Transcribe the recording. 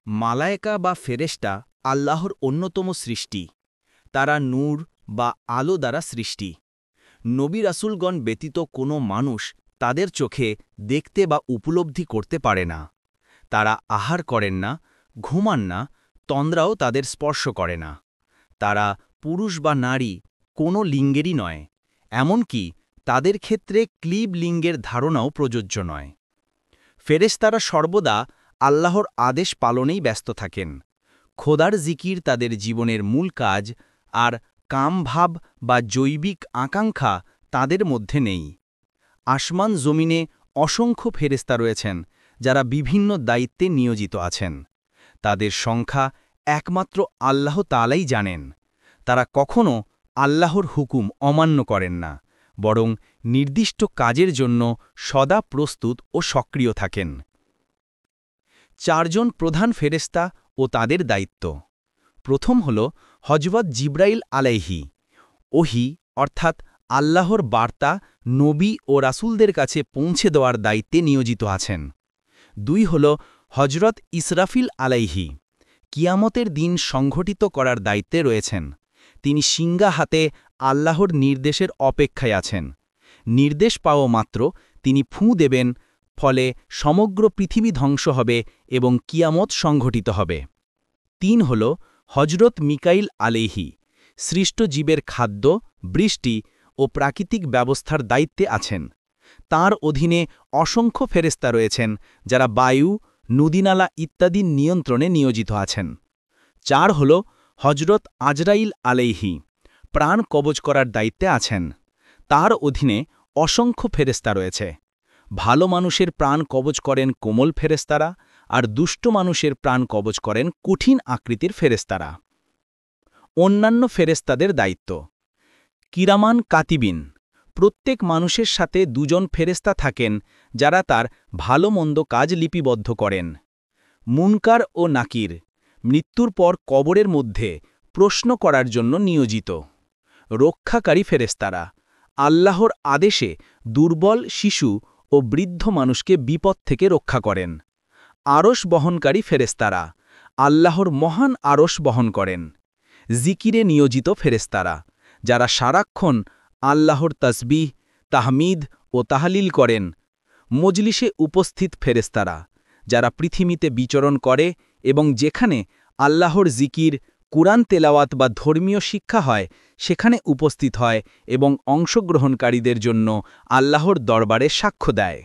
মালায়েকা বা ফেরেশতা আল্লাহর অন্যতম সৃষ্টি। তারা নূর বা আলো দ্বারা সৃষ্টি। নবী রাসূলগণ ব্যতীত কোনো মানুষ তাদের চোখে দেখতে বা উপলব্ধি করতে পারে না। তারা আহার করেন না, ঘুমান না, তন্দ্রাও তাদের স্পর্শ করে না। তারা পুরুষ বা নারী কোনো লিঙ্গেরই নয়, এমনকি তাদের ক্ষেত্রে ক্লীব লিঙ্গের ধারণাও প্রযোজ্য নয়। ফেরেশতারা সর্বদা আল্লাহর আদেশ পালনেই ব্যস্ত থাকেন। খোদার জিকির তাদের জীবনের মূল কাজ, আর কামভাব বা জৈবিক আকাঙ্ক্ষা তাদের মধ্যে নেই। আসমান জমিনে অসংখ্য ফেরেশতা রয়েছেন যারা বিভিন্ন দায়িত্বে নিয়োজিত আছেন। তাদের সংখ্যা একমাত্র আল্লাহ তাআলাই জানেন। তারা কখনও আল্লাহর হুকুম অমান্য করেন না, বরং নির্দিষ্ট কাজের জন্য সদা প্রস্তুত ও সক্রিয় থাকেন। চারজন প্রধান ফেরেশতা ও তাদের দায়িত্ব। প্রথম হল হযরত জিবরাইল আলাইহি। ওহী অর্থাৎ আল্লাহর বার্তা নবী ও রাসূলদের কাছে পৌঁছে দেওয়ার দায়িত্বে নিয়োজিত আছেন। 2 হল হযরত ইসরাফিল আলাইহি। কিয়ামতের দিন সংঘটিত করার দায়িত্বে রয়েছেন। তিনি শিঙ্গা হাতে আল্লাহর নির্দেশের অপেক্ষায় আছেন। নির্দেশ পাওয়া মাত্র তিনি ফুঁ দেবেন, ফলে সমগ্র পৃথিবী ধ্বংস হবে এবং কিয়ামত সংঘটিত হবে। 3 হল হযরত মিকাইল আলাইহি। সৃষ্ট জীবের খাদ্য, বৃষ্টি ও প্রাকৃতিক ব্যবস্থার দায়িত্বে আছেন। তাঁর অধীনে অসংখ্য ফেরেশতা রয়েছেন যারা বায়ু, নদীনালা ইত্যাদির নিয়ন্ত্রণে নিয়োজিত আছেন। 4 হল হযরত আজরাইল আলাইহি। প্রাণ কবজ করার দায়িত্বে আছেন। তার অধীনে অসংখ্য ফেরেশতা রয়েছে। ভালো মানুষের প্রাণ কবজ করেন কোমল ফেরেশতারা, আর দুষ্ট মানুষের প্রাণ কবজ করেন কঠিন আকৃতির ফেরেশতারা। অন্যান্য ফেরেশতাদের দায়িত্ব। কিরামান কাতিবিন। প্রত্যেক মানুষের সাথে 2 জন ফেরেশতা থাকেন যারা তার ভালো মন্দ কাজ লিপিবদ্ধ করেন। মুনকার ও নাকির। মৃত্যুর পর কবরের মধ্যে প্রশ্ন করার জন্য নিয়োজিত। রক্ষাকারী ফেরেশতারা। আল্লাহর আদেশে দুর্বল, শিশু ও বৃদ্ধ মানুষকে বিপদ থেকে রক্ষা করেন। আরশ বহনকারী ফেরেশতারা। আল্লাহর মহান আরশ বহন করেন। জিকিরে নিয়োজিত ফেরেশতারা, যারা সারাক্ষণ আল্লাহর তাসবিহ, তাহমিদ ও তাহলিল করেন। মজলিসে উপস্থিত ফেরেশতারা, যারা পৃথিবীতে বিচরণ করে এবং যেখানে আল্লাহর জিকির, কুরআন তেলাওয়াত বা ধর্মীয় শিক্ষা হয় সেখানে উপস্থিত হয় এবং অংশগ্রহণকারীদের জন্য আল্লাহর দরবারে সাক্ষ্য দেয়।